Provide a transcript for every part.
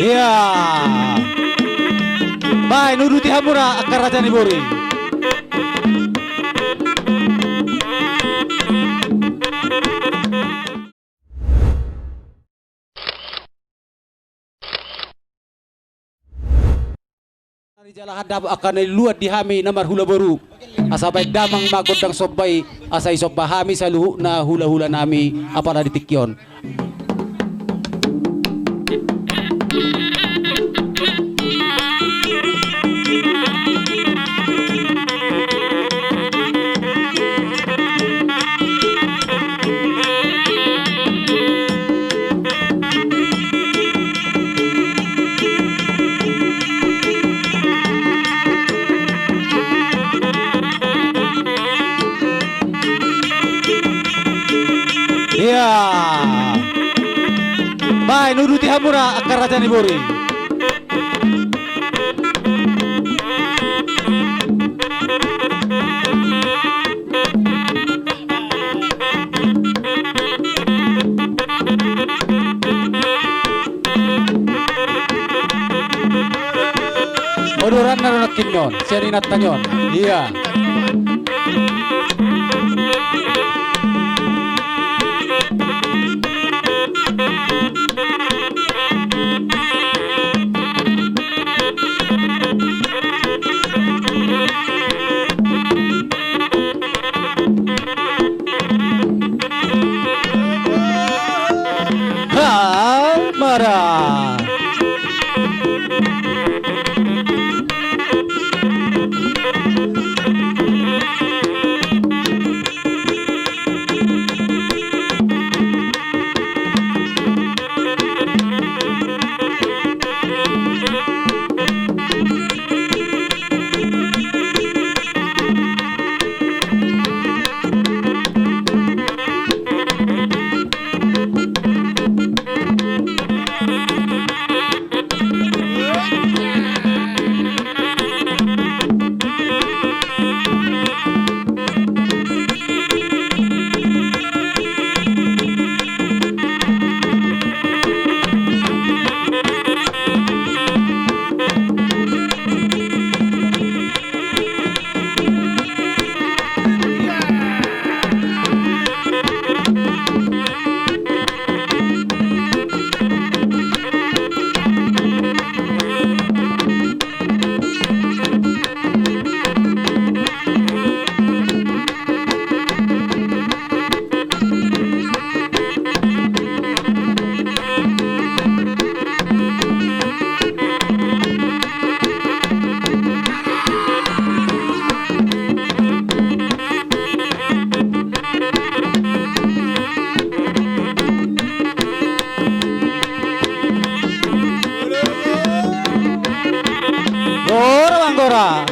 Iya. Baik, nuruti hamura akar raja Nibori. Di jalan hadap akan luat dihami namar hula baru. Asabai damang magodang sobai asai sobahami saluhu na hula-hula nami apala ditikyon. Iya. Baik, nuruti hamura akar raja Nibori. Odoran naronakin yon, sianinat tanyon. Iya. Marah. Anggora.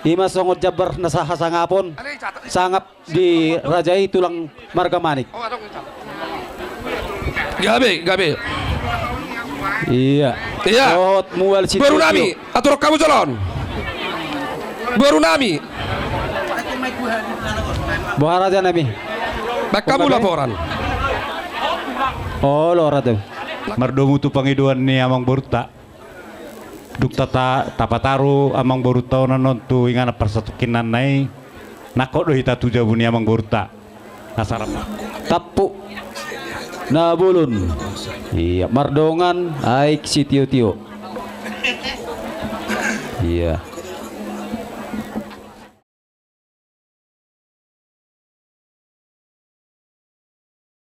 Ima songot jabar nasaha sangapon. Sangap di rajai tulang marga manik. Gabe. Iya. Iya. Sohot mual si Baru nami, atur kamu calon. Baru nami. Buhara aja nami. Baik kamu laporan. Oh lora tuh. Mardomu tu pangiduan ni amang boruta. Duk tata tapataru amang boruta nanon tu ingana persatukinan nai. Nakok doh hita tu jabuni amang boruta. Nasarap. Tapu. Nabulun. Iya, mardongan aik si tio-tio. Iya.